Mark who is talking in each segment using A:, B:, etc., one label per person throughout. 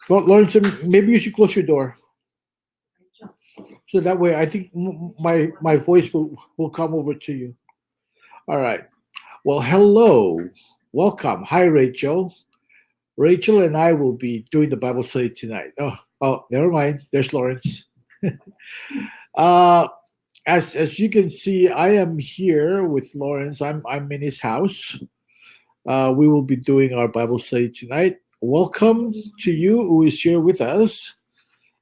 A: Well, Lawrence, maybe you should close your door so that way I think my voice will come over to you. All right. Well, hello, welcome. Hi, Rachel. Rachel and I will be doing the Bible study tonight. Never mind. There's Lawrence. uh, as you can see, I am here with Lawrence. I'm in his house. We will be doing our Bible study tonight. Welcome to you who is here with us.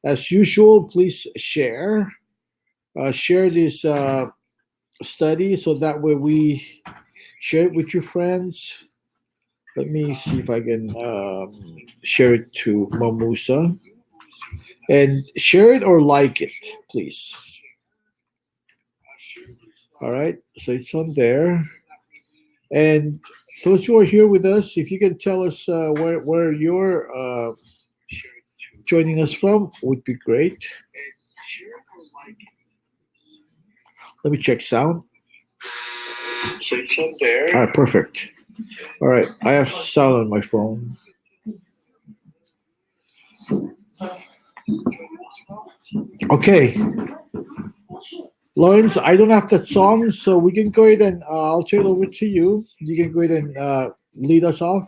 A: As usual, please share this study so that way we share it with your friends. Let me see if I can share it to Mamusa and share it or like it, please. All right, so it's on there. And those who are here with us, if you can tell us where you're joining us from, would be great. Let me check sound. So it's on there. All right, perfect. All right, I have sound on my phone. Okay, Lawrence, I don't have that song, so we can go ahead and I'll turn it over to you. You can go ahead and lead us off.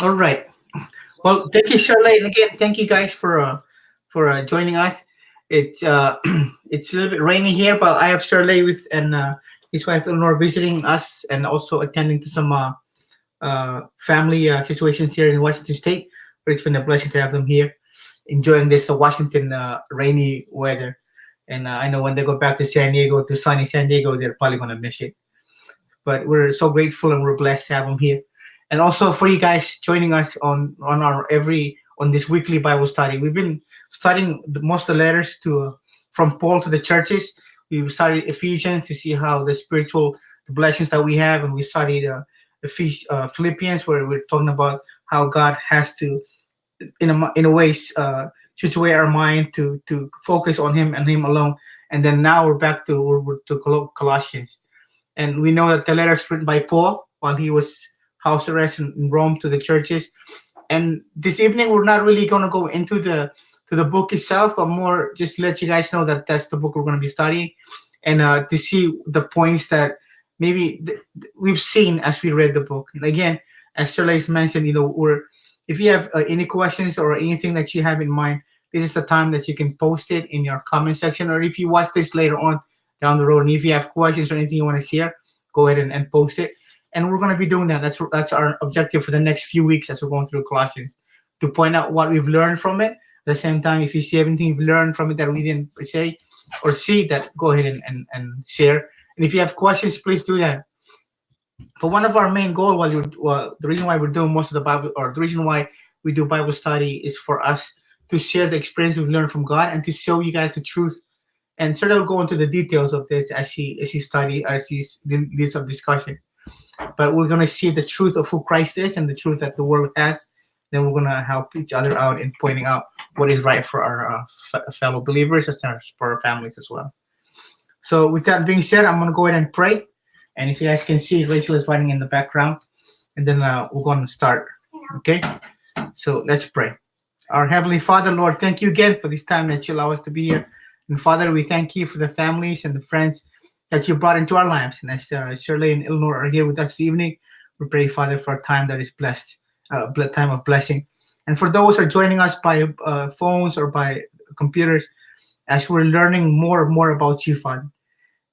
B: All right. Well, thank you, Shirley, and again, thank you guys for joining us. It's it's a little bit rainy here, but I have Shirley with and his wife Eleanor visiting us and also attending to some family situations here in Washington State. But it's been a blessing to have them here, enjoying this Washington rainy weather. And I know when they go back to San Diego, to sunny San Diego, they're probably gonna miss it. But we're so grateful and we're blessed to have them here, and also for you guys joining us on our on this weekly Bible study. We've been studying most of the letters to from Paul to the churches. We studied Ephesians to see how the blessings that we have, and we studied Philippians, where we're talking about how God has to in a way situate our mind to focus on Him and Him alone. And then now we're to Colossians, and we know that the letters written by Paul while he was house arrest in Rome to the churches. And this evening we're not really going to go into the book itself, but more just let you guys know that that's the book we're going to be studying, and to see the points that maybe we've seen as we read the book. And again, as Shirley's mentioned, if you have any questions or anything that you have in mind, this is the time that you can post it in your comment section, or if you watch this later on down the road, and if you have questions or anything you want to share, go ahead and post it. And we're going to be doing that. That's our objective for the next few weeks as we're going through Colossians, to point out what we've learned from it. At the same time, if you see anything you've learned from it that we didn't say or see, that go ahead and share. And if you have questions, please do that. But one of our main goals, the reason why we're doing most of the Bible, or the reason why we do Bible study, is for us to share the experience we've learned from God and to show you guys the truth. And certainly we'll go into the details of this as he studies, as he leads of discussion. But we're going to see the truth of who Christ is and the truth that the world has. Then we're going to help each other out in pointing out what is right for our fellow believers, as well as for our families as well. So with that being said, I'm going to go ahead and pray. And if you guys can see, Rachel is writing in the background. And then we're going to start. Okay? So let's pray. Our Heavenly Father, Lord, thank you again for this time that you allow us to be here. And Father, we thank you for the families and the friends that you brought into our lives. And as Shirley and Eleanor are here with us this evening, we pray, Father, for a time that is blessed, time of blessing. And for those who are joining us by phones or by computers, as we're learning more and more about you, Father,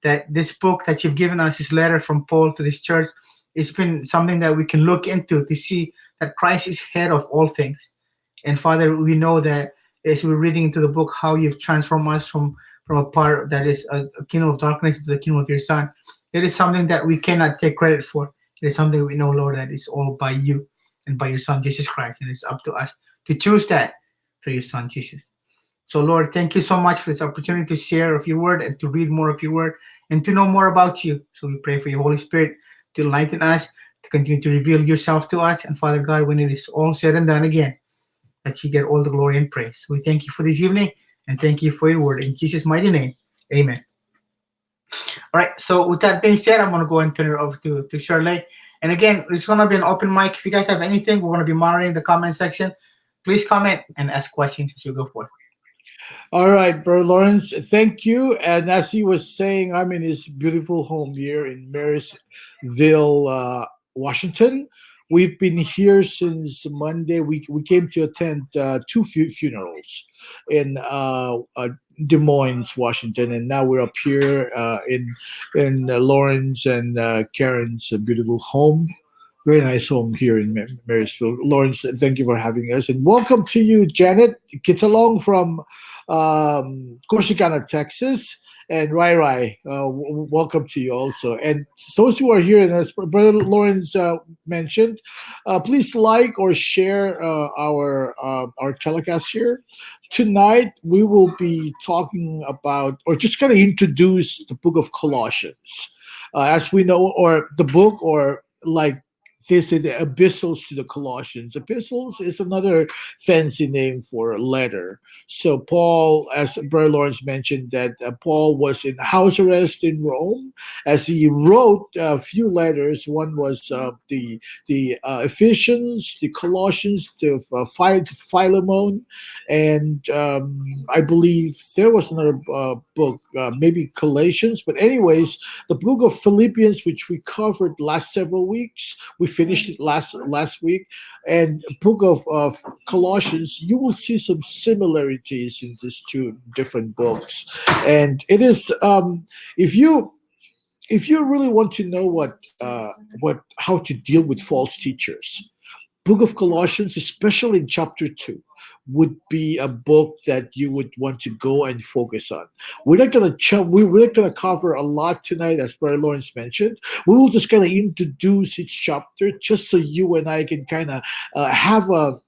B: that this book that you've given us, this letter from Paul to this church, it's been something that we can look into to see that Christ is head of all things. And Father, we know that as we're reading into the book, how you've transformed us from a part that is a kingdom of darkness to the kingdom of your Son. It is something that we cannot take credit for. It is something we know, Lord, that is all by you and by your Son, Jesus Christ. And it's up to us to choose that through your Son, Jesus. So, Lord, thank you so much for this opportunity to share of your word and to read more of your word and to know more about you. So we pray for your Holy Spirit to enlighten us, to continue to reveal yourself to us. And Father God, when it is all said and done again, that you get all the glory and praise. We thank you for this evening and thank you for your word. In Jesus' mighty name, amen. All right. So with that being said, I'm gonna go and turn it over to Shirley. And again, it's gonna be an open mic. If you guys have anything, we're gonna be monitoring the comment section. Please comment and ask questions as you go forth.
A: All right, Brother Lawrence, thank you. And as he was saying, I'm in his beautiful home here in Marysville, Washington. We've been here since Monday. We came to attend two funerals in Des Moines, Washington, and now we're up here in Lawrence and Karen's beautiful home. Very nice home here in Marysville. Lawrence, thank you for having us, and welcome to you, Janet Kitalong from Corsicana, Texas, and Rai Rai. Welcome to you also. And those who are here, and as Brother Lawrence mentioned, please like or share our telecast here. Tonight we will be talking about, or just kind of introduce the book of Colossians, as we know, or the book, or like they say, the epistles to the Colossians. Epistles is another fancy name for a letter. So Paul, as Brother Lawrence mentioned, that Paul was in house arrest in Rome as he wrote a few letters. One was the Ephesians, the Colossians, the Philemon, and I believe there was another book, maybe Galatians. But anyways, the book of Philippians, which we covered last several weeks, we finished it last week, and book of Colossians, you will see some similarities in these two different books. And it is, if you really want to know what how to deal with false teachers, book of Colossians, especially in chapter 2, would be a book that you would want to go and focus on. We're not gonna cover a lot tonight, as Brother Lawrence mentioned. We will just kind of introduce each chapter, just so you and I can kind of have an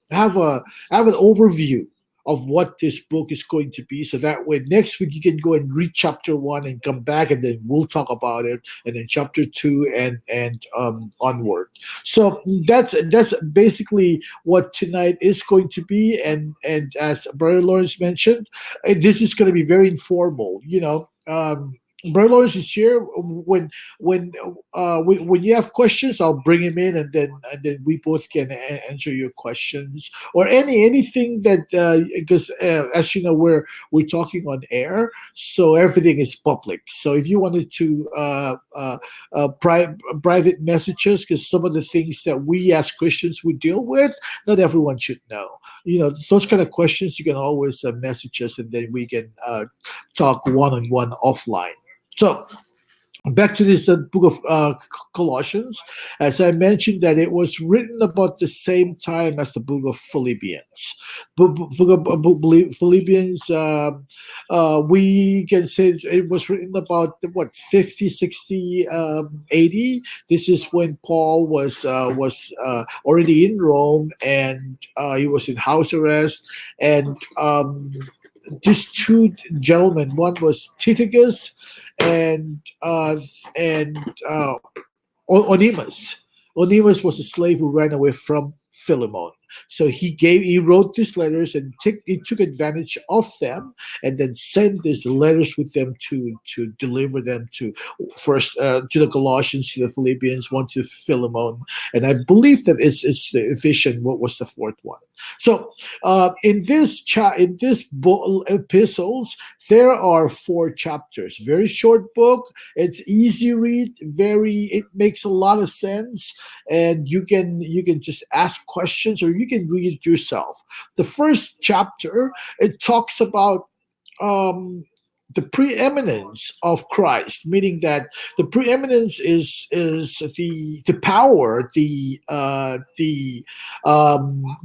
A: overview of what this book is going to be, so that way next week you can go and read chapter 1 and come back, and then we'll talk about it, and then chapter 2 and onward. So that's basically what tonight is going to be. And as Brother Lawrence mentioned, this is going to be very informal. Brother Lawrence is here. When you have questions, I'll bring him in, and then we both can answer your questions, or anything that, because as you know, we're talking on air, so everything is public. So if you wanted to private messages, because some of the things that we as Christians we deal with, not everyone should know. Those kind of questions you can always message us, and then we can talk one-on-one offline. So back to this book of Colossians. As I mentioned, that it was written about the same time as the book of Philippians. Philippians, we can say it was written about 50, 60, 80. This is when Paul was already in Rome, and he was in house arrest. And these two gentlemen, one was Tychicus and Onesimus. Onesimus was a slave who ran away from Philemon. So he wrote these letters, and he took advantage of them, and then sent these letters with them to deliver them to first to the Colossians, to the Philippians, one to Philemon, and I believe that it's the Ephesians. What was the fourth one? So in this epistles, there are 4 chapters. Very short book. It's easy read. It makes a lot of sense, and you can just ask questions, or you can read it yourself. The first chapter, it talks about the preeminence of Christ, meaning that the preeminence is the power, the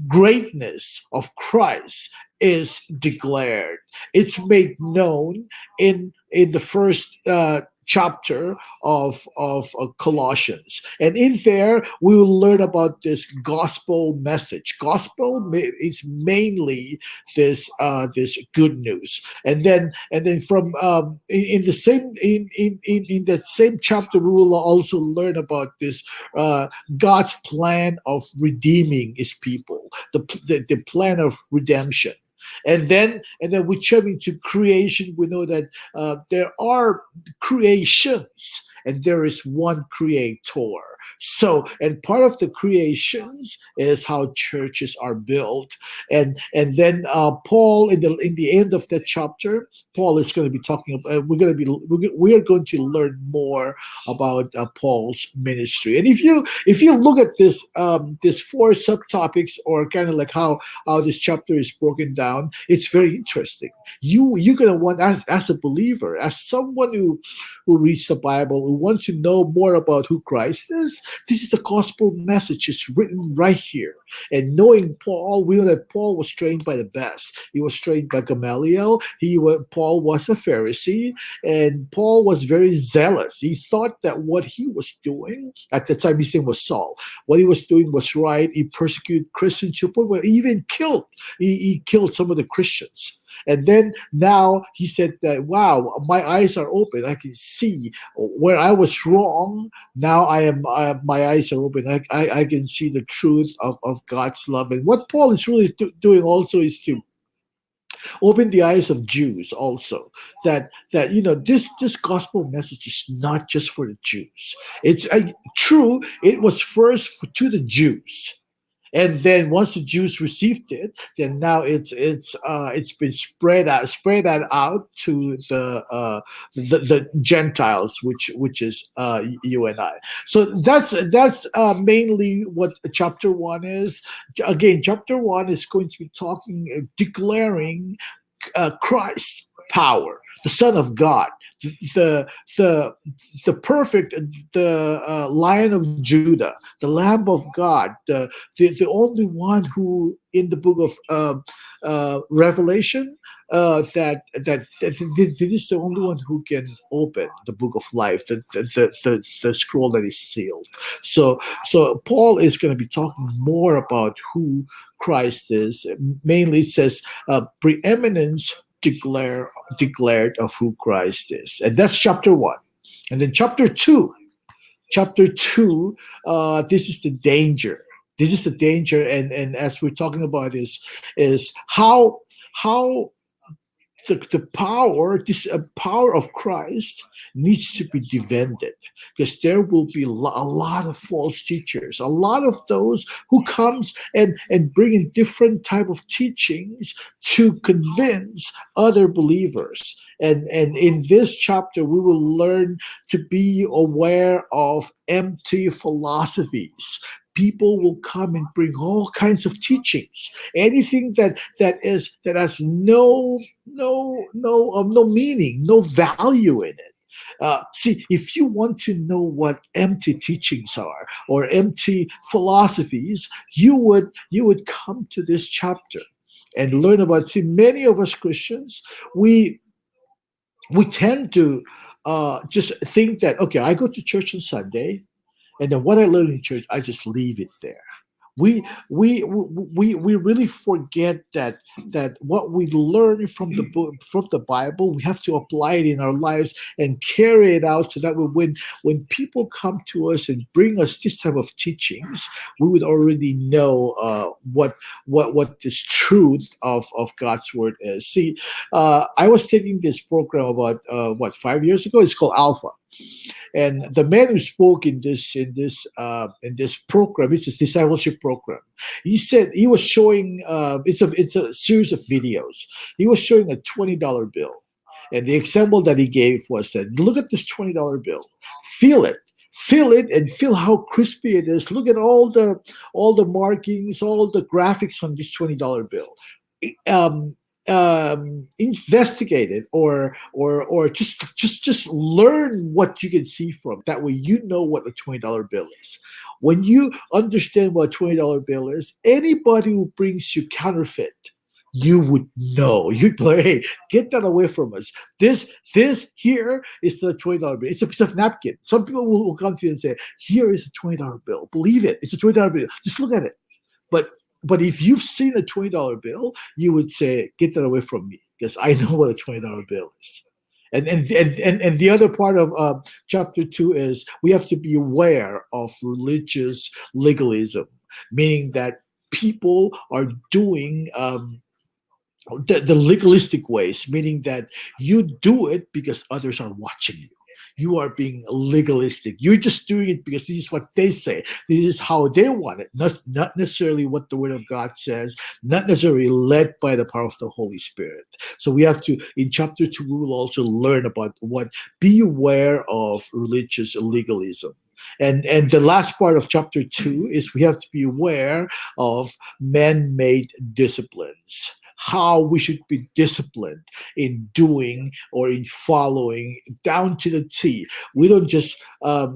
A: greatness of Christ is declared. It's made known in the first chapter of Colossians, and in there we will learn about this gospel message. Gospel is mainly this good news, and then from in that same chapter we will also learn about this God's plan of redeeming His people, the plan of redemption. And then we jump into creation. We know that there are creations and there is one creator. So, and part of the creations is how churches are built. And then Paul, in the end of that chapter, Paul is going to be talking about. We are going to learn more about Paul's ministry. And if you look at this four subtopics, or kind of like how this chapter is broken down, it's very interesting. You're going to want, as a believer, as someone who reads the Bible, who wants to know more about who Christ is, this is the gospel message. It's written right here. And knowing Paul, we know that Paul was trained by the best. He was trained by Gamaliel. Paul was a Pharisee, and Paul was very zealous. He thought that what he was doing at the time, his name was Saul. What he was doing was right. He persecuted Christians to the point where he even killed. He killed some of the Christians. And then now he said that, wow, my eyes are open. I can see where I was wrong. Now my eyes are open. I can see the truth of God's love. And what Paul is really doing also is to open the eyes of Jews also, that this gospel message is not just for the Jews. It's true. It was first to the Jews. And then once the Jews received it, then now it's been spread out to the Gentiles, which is you and I. So that's mainly what chapter 1 is. Again, chapter 1 is going to be declaring Christ's power, the Son of God, the perfect, the Lion of Judah, the Lamb of God, the only one who in the book of Revelation that this is the only one who can open the book of life, the scroll that is sealed. So Paul is going to be talking more about who Christ is. Mainly, it says preeminence declared of who Christ is, and that's chapter 1. And then chapter 2, this is the danger. And as we're talking about is how the power of Christ needs to be defended, because there will be a lot of false teachers, a lot of those who comes and bring in different type of teachings to convince other believers. And in this chapter, we will learn to be aware of empty philosophies. People will come and bring all kinds of teachings, anything that has no meaning, no value in it. See, if you want to know what empty teachings are or empty philosophies, you would come to this chapter and learn about. See, many of us Christians, we tend to just think that, okay, I go to church on Sunday, and then what I learn in church, I just leave it there. We really forget that what we learn from the book, from the Bible, we have to apply it in our lives and carry it out, so that when people come to us and bring us this type of teachings, we would already know what this truth of God's word is. See, I was taking this program about 5 years ago. It's called Alpha. And the man who spoke in this program, it's a discipleship program. He said he was showing it's a series of videos. He was showing a $20 bill, and the example that he gave was that, look at this $20 bill, feel it, and feel how crispy it is. Look at all the markings, all the graphics on this $20 bill. Investigate it, or just learn what you can see from it. That way you know what a $20 bill is. When you understand what a $20 bill is, anybody who brings you counterfeit, you would know. You'd be like, hey, get that away from us. This here is the $20 bill. It's a piece of napkin. Some people will come to you and say, here is a $20 bill. Believe it. It's a $20 bill. Just look at it. But if you've seen a $20 bill, you would say, get that away from me, because I know what a $20 bill is. And the other part of chapter 2 is we have to be aware of religious legalism, meaning that people are doing the legalistic ways, meaning that you do it because others are watching you. You are being legalistic. You're just doing it because this is what they say. This is how they want it, not necessarily what the Word of God says, not necessarily led by the power of the Holy Spirit. So we have to, in chapter 2, we will also learn about be aware of religious legalism. And the last part of chapter 2 is we have to be aware of man-made disciplines, how we should be disciplined in doing or in following down to the T. We don't just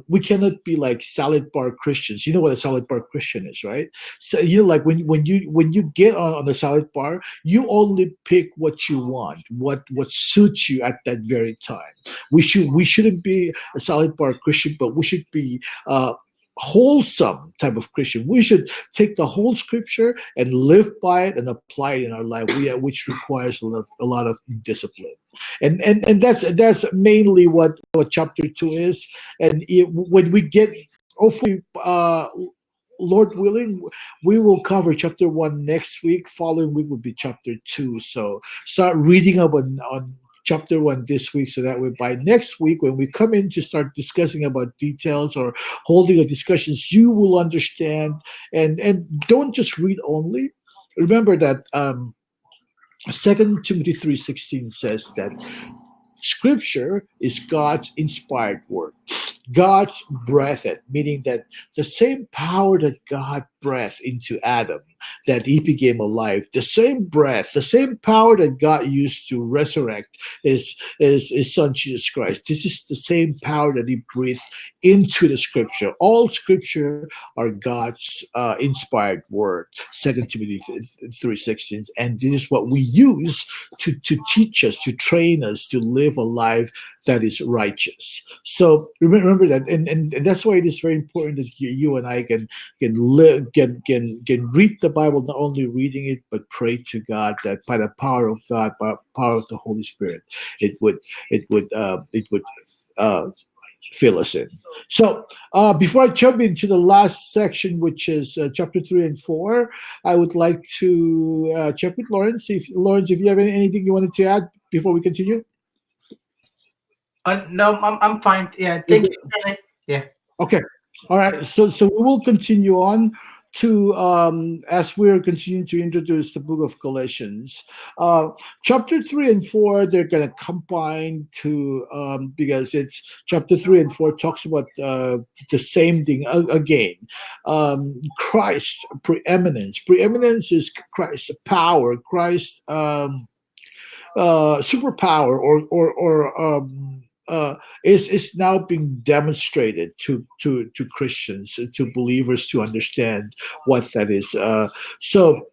A: we cannot be like salad bar Christians. You know what a salad bar Christian is, right? So you know, like when you get on the salad bar, you only pick what you want, what suits you at that very time. We shouldn't be a salad bar Christian, but we should be wholesome type of Christian. We should take the whole scripture and live by it and apply it in our life, which requires a lot of discipline. And that's mainly what chapter 2 is. And when we get, hopefully, Lord willing, we will cover chapter 1 next week. Following week will be chapter 2. So start reading up on chapter 1 this week, so that way by next week when we come in to start discussing about details or holding a discussions, you will understand. And don't just read only. Remember that 2 Timothy 3:16 says that scripture is God's inspired word, God's breathed, meaning that the same power that God breathed into Adam, that he became alive, the same breath, the same power that God used to resurrect his son Jesus Christ. This is the same power that he breathed into the scripture. All scripture are God's inspired word, 2 Timothy 3:16. And this is what we use to teach us, to train us, to live a life that is righteous. So remember that, and that's why it is very important that you and I can live, can read the Bible, not only reading it, but pray to God that by the power of God, by the power of the Holy Spirit, it would uh, fill us in. So before I jump into the last section, which is chapter 3 and 4, I would like to check with Lawrence. If you have anything you wanted to add before we continue.
B: No, I'm fine. Yeah,
A: You're
B: thank
A: good?
B: you. Yeah.
A: Okay. All right. So we will continue on to as we're continuing to introduce the book of Galatians. Uh, Chapter 3 and 4, they're gonna combine to because it's chapter 3 and 4 talks about the same thing again. Christ's preeminence. Preeminence is Christ's power, Christ's superpower, is now being demonstrated to Christians, to believers, to understand what that is. So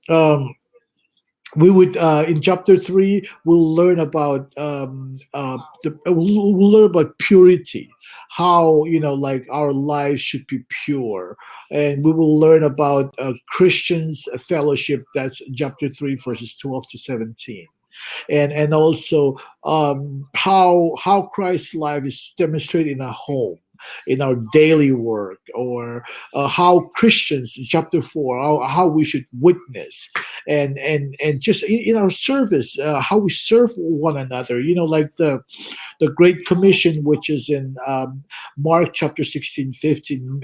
A: we would in chapter 3 we'll learn about we'll learn about purity, how like our lives should be pure, and we will learn about Christians fellowship. That's chapter 3 verses 12 to 17. And also how Christ's life is demonstrated in our home, in our daily work, or how Christians in chapter 4, how we should witness, and just in our service, how we serve one another, like the Great Commission, which is in Mark chapter 16:15,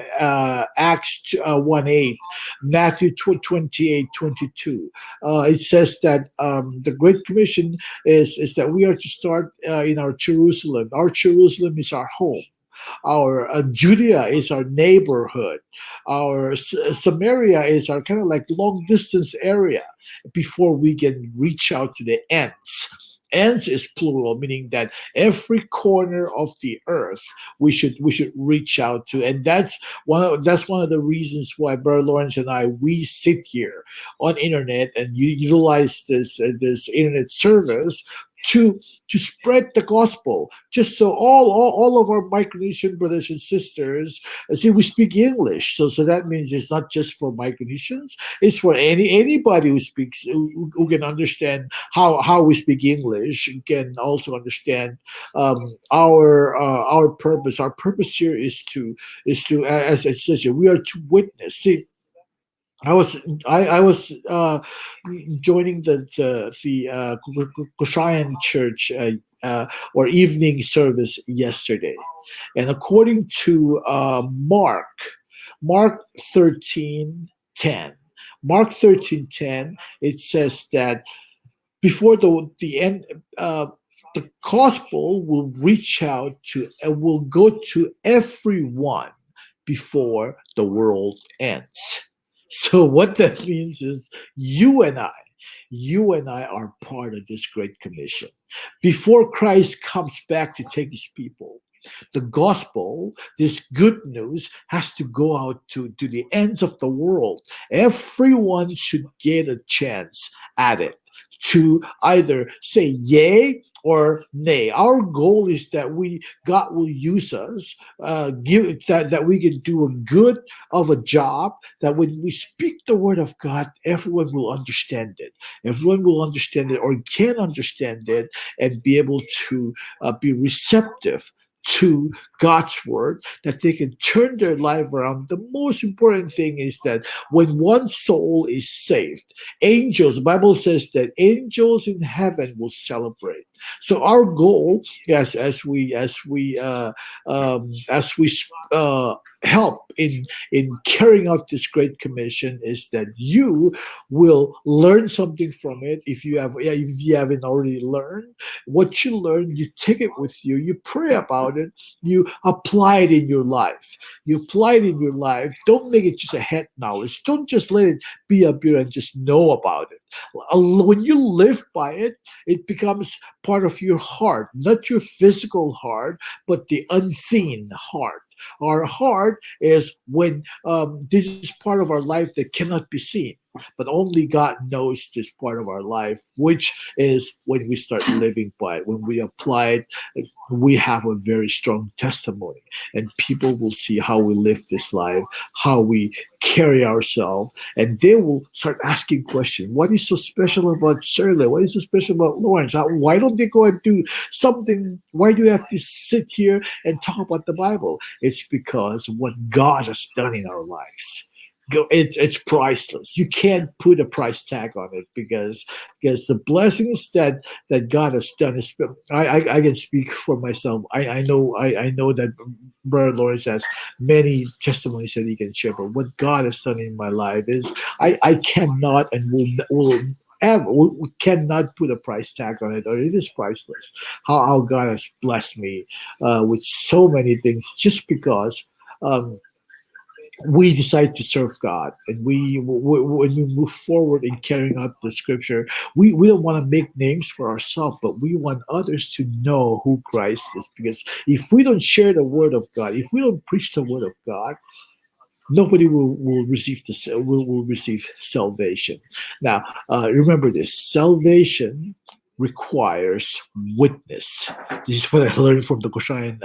A: Acts 1:8, Matthew 28:22. It says that the Great Commission is that we are to start in our Jerusalem. Our Jerusalem is our home. Our Judea is our neighborhood. Our Samaria is our kind of like long distance area before we can reach out to the ends. Ends is plural, meaning that every corner of the earth we should reach out to, and that's one of the reasons why Brother Lawrence and I, we sit here on internet and utilize this internet service to to spread the gospel, just so all of our Micronesian brothers and sisters see we speak English. So that means it's not just for Micronesians; it's for anybody who speaks, who can understand how we speak English, can also understand our purpose. Our purpose here is to as it says here, we are to witness. See, I was I was joining the Kushayan church or evening service yesterday, and according to Mark 13:10, Mark 13:10, it says that before the end, the gospel will reach out to and will go to everyone before the world ends. So what that means is you and I are part of this great commission. Before Christ comes back to take his people, the gospel, this good news, has to go out to the ends of the world. Everyone should get a chance at it to either say yay or nay. Our goal is that God will use us, give that we can do a good of a job. That when we speak the word of God, everyone will understand it. Everyone will understand it or can understand it and be able to be receptive to God's word, that they can turn their life around. The most important thing is that when one soul is saved, angels, the Bible says that angels in heaven will celebrate. So our goal, yes, as we help in carrying out this great commission, is that you will learn something from it. If you haven't already learned what you learn, you take it with you, you pray about it, you apply it in your life. You apply it in your life. Don't make it just a head knowledge. Don't just let it be up here and just know about it. When you live by it, it becomes part of your heart, not your physical heart, but the unseen heart. Our heart is when this is part of our life that cannot be seen, but only God knows this part of our life, which is when we start living by it. When we apply it, we have a very strong testimony, and people will see how we live this life, how we carry ourselves, and they will start asking questions. What is so special about Shirley? What is so special about Lawrence? Why don't they go and do something? Why do you have to sit here and talk about the Bible? It's because what God has done in our lives. It's priceless. You can't put a price tag on it, because the blessings that God has done is. I can speak for myself. I know that Brother Lawrence has many testimonies that he can share. But what God has done in my life is I cannot and will ever we cannot put a price tag on it, or it is priceless. How God has blessed me with so many things just because. We decide to serve God, and when we move forward in carrying out the scripture, we don't want to make names for ourselves, but we want others to know who Christ is. Because if we don't share the word of God, if we don't preach the word of God, nobody will receive will receive salvation. Now, remember this: salvation requires witness. This is what I learned from the Kushan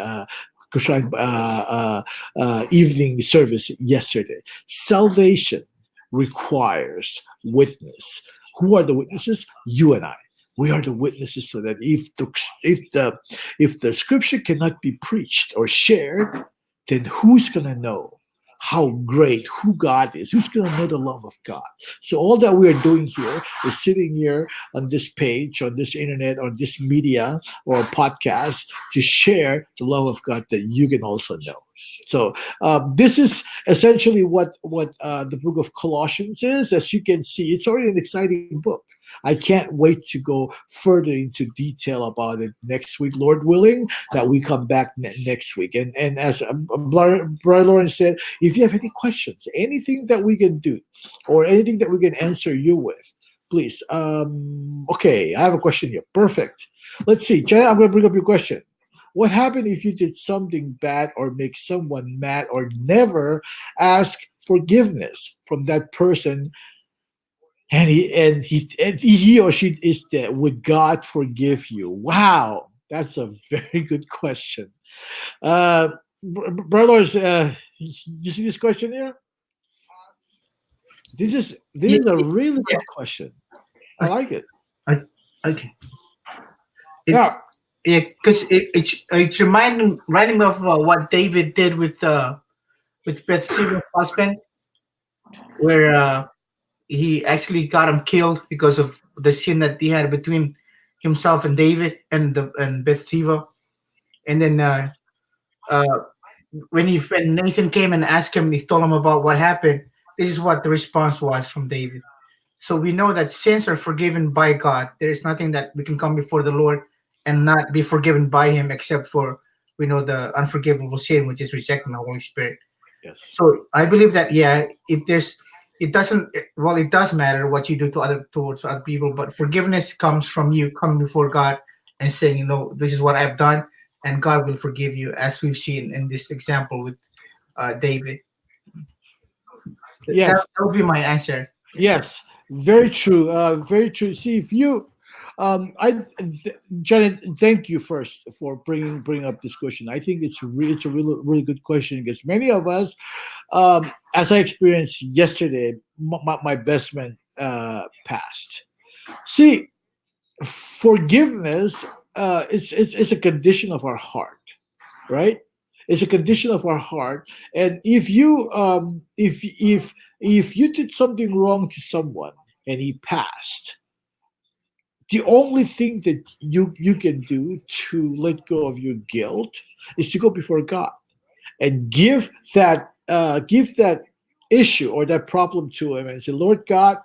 A: evening service yesterday. Salvation requires witness. Who are the witnesses? You and I. We are the witnesses, so that if the scripture cannot be preached or shared, then who's gonna know how great who God is? Who's gonna know the love of God? So all that we are doing here is sitting here on this page, on this internet, on this media or podcast, to share the love of God that you can also know. So this is essentially what the book of Colossians is. As you can see, it's already an exciting book. I can't wait to go further into detail about it next week, Lord willing, that we come back next week. And as Brother Lawrence said, if you have any questions, anything that we can do, or anything that we can answer you with, please. Okay, I have a question here. Perfect. Let's see. Jenna, I'm going to bring up your question. What happened if you did something bad or make someone mad or never ask forgiveness from that person, and he or she is dead? Would God forgive you? Wow, that's a very good question. Uh, Brothers, you see this question here? This
B: Yeah,
A: is a really
B: yeah.
A: good question. I like it.
B: I, okay. It,
A: Yeah.
B: yeah, because it's reminding me of what David did with Bathsheba's husband. where he actually got him killed because of the sin that he had between himself and David and Bathsheba. And then uh, when Nathan came and asked him, he told him about what happened. This is what the response was from David. So we know that sins are forgiven by God. There is nothing that we can come before the Lord and not be forgiven by Him, except for we know the unforgivable sin, which is rejecting the Holy Spirit.
A: Yes.
B: So I believe that if there's it doesn't well, it does matter what you do towards other people, but forgiveness comes from you coming before God and saying, this is what I've done, and God will forgive you, as we've seen in this example with David. That,
A: Yes.
B: that would be my answer.
A: Yes. Very true. Very true. See, if you, Janet, thank you first for bringing up this question. I think it's a really good question because many of us, as I experienced yesterday, my best man passed. See, forgiveness, it's a condition of our heart, right? It's a condition of our heart, and if you did something wrong to someone and he passed, the only thing that you can do to let go of your guilt is to go before God and give that issue or that problem to him and say, Lord God,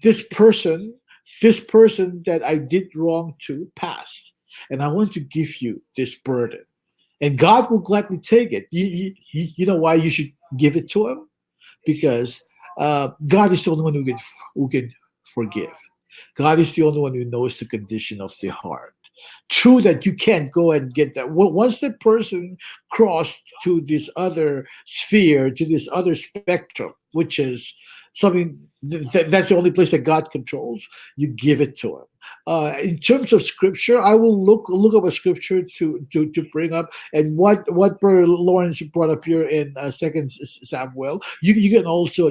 A: this person that I did wrong to passed, and I want to give you this burden, and God will gladly take it. You know why you should give it to him? Because God is the only one who can forgive. God is the only one who knows the condition of the heart. True that you can't go and get that. Once the person crossed to this other sphere, to this other spectrum, which is something that's the only place that God controls, you give it to him. In terms of scripture, I will look up a scripture to bring up, and what Brother Lawrence brought up here in Second Samuel. You can also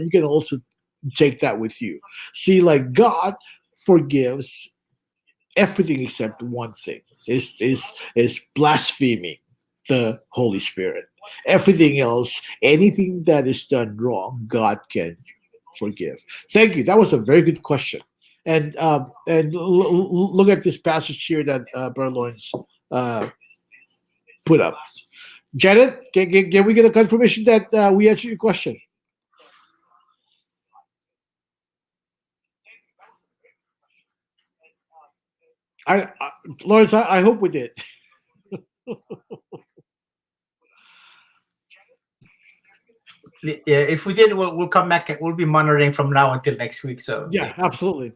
A: take that with you. See, like God forgives everything except one thing is blaspheming the Holy Spirit. Everything else, anything that is done wrong, God can forgive. Thank you. That was a very good question. And look at this passage here that Brother Lawrence uh, put up. Janet, can we get a confirmation that we answered your question? I Lawrence, I hope we did.
B: Yeah, if we did, we'll come back. We'll be monitoring from now until next week. So
A: Yeah, absolutely.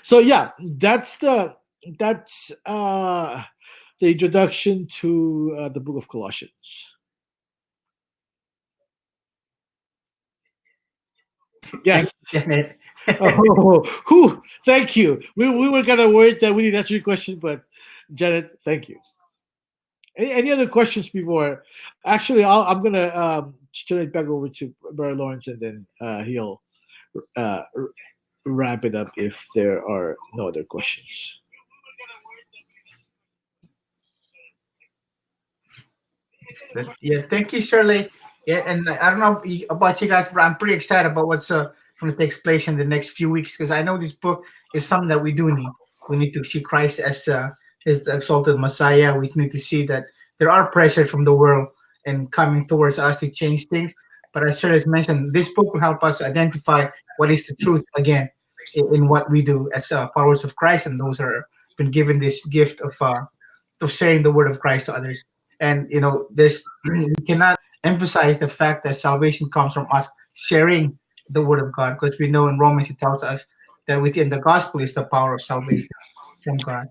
A: So yeah, that's the introduction to the book of Colossians.
B: thank
A: Yes.
B: you, Janet.
A: Oh, whew, thank you. We were kind of worried that we didn't answer your question, but Janet, thank you. Any other questions before? Actually, I'm gonna turn it back over to Brother Lawrence, and then he'll uh, wrap it up if there are no other questions.
B: Yeah, thank you, Shirley. Yeah, and I don't know about you guys, but I'm pretty excited about what's going to take place in the next few weeks, because I know this book is something that we do need. We need to see Christ as the exalted Messiah. We need to see that there are pressures from the world and coming towards us to change things. But as Shirley has mentioned, this book will help us identify what is the truth again in what we do as followers of Christ, and those are been given this gift of sharing the word of Christ to others. And there's we cannot emphasize the fact that salvation comes from us sharing the word of God, because we know in Romans it tells us that within the gospel is the power of salvation from God.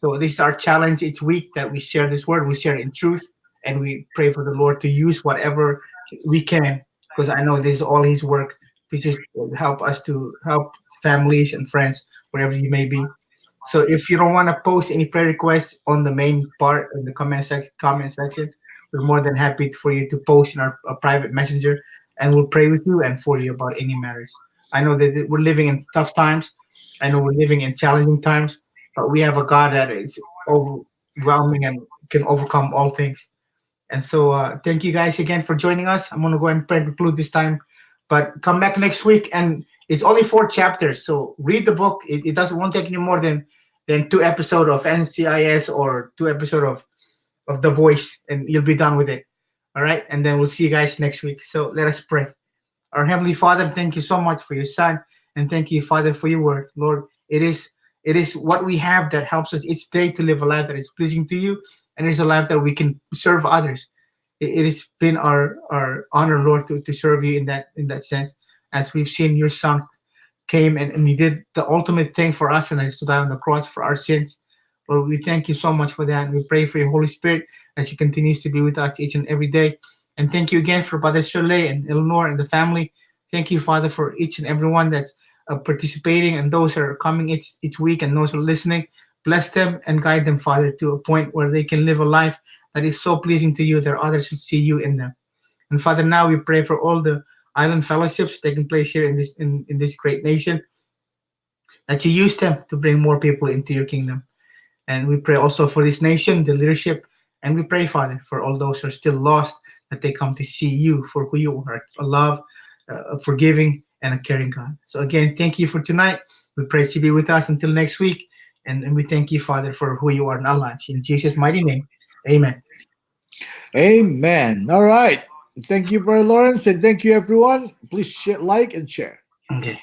B: So this is our challenge each week, that we share this word, we share it in truth, and we pray for the Lord to use whatever we can, because I know this is all His work to just help us to help families and friends wherever you may be. So if you don't want to post any prayer requests on the main part in the comment section, we're more than happy for you to post in our private messenger, and we'll pray with you and for you about any matters. I know that we're living in tough times. I know we're living in challenging times, but we have a God that is overwhelming and can overcome all things. And so thank you guys again for joining us. I'm gonna go ahead and pray and conclude this time, but come back next week. And it's only 4 chapters, so read the book. It doesn't won't take you more than 2 episodes of NCIS or 2 episodes of The Voice, and you'll be done with it. All right, and then we'll see you guys next week. So let us pray. Our Heavenly Father, thank you so much for your Son, and thank you, Father, for your word. Lord, it is what we have that helps us each day to live a life that is pleasing to you, and it's a life that we can serve others. It has been our honor, Lord, to serve you in that sense, as we've seen your Son came and he did the ultimate thing for us, and is to die on the cross for our sins. Lord, we thank you so much for that. And we pray for your Holy Spirit as he continues to be with us each and every day. And thank you again for Brother Shirley and Eleanor and the family. Thank you, Father, for each and everyone that's participating and those that are coming each week and those who are listening. Bless them and guide them, Father, to a point where they can live a life that is so pleasing to you that others will see you in them. And Father, now we pray for all the island fellowships taking place here in this great nation, that you use them to bring more people into your kingdom. And we pray also for this nation, the leadership, and we pray, Father, for all those who are still lost, that they come to see you for who you are, a love, a forgiving, and a caring God. So again, thank you for tonight. We pray to be with us until next week. And we thank you, Father, for who you are in our lives. In Jesus' mighty name, amen.
A: Amen. All right. Thank you, Brother Lawrence, and thank you, everyone. Please like and share.
B: Okay.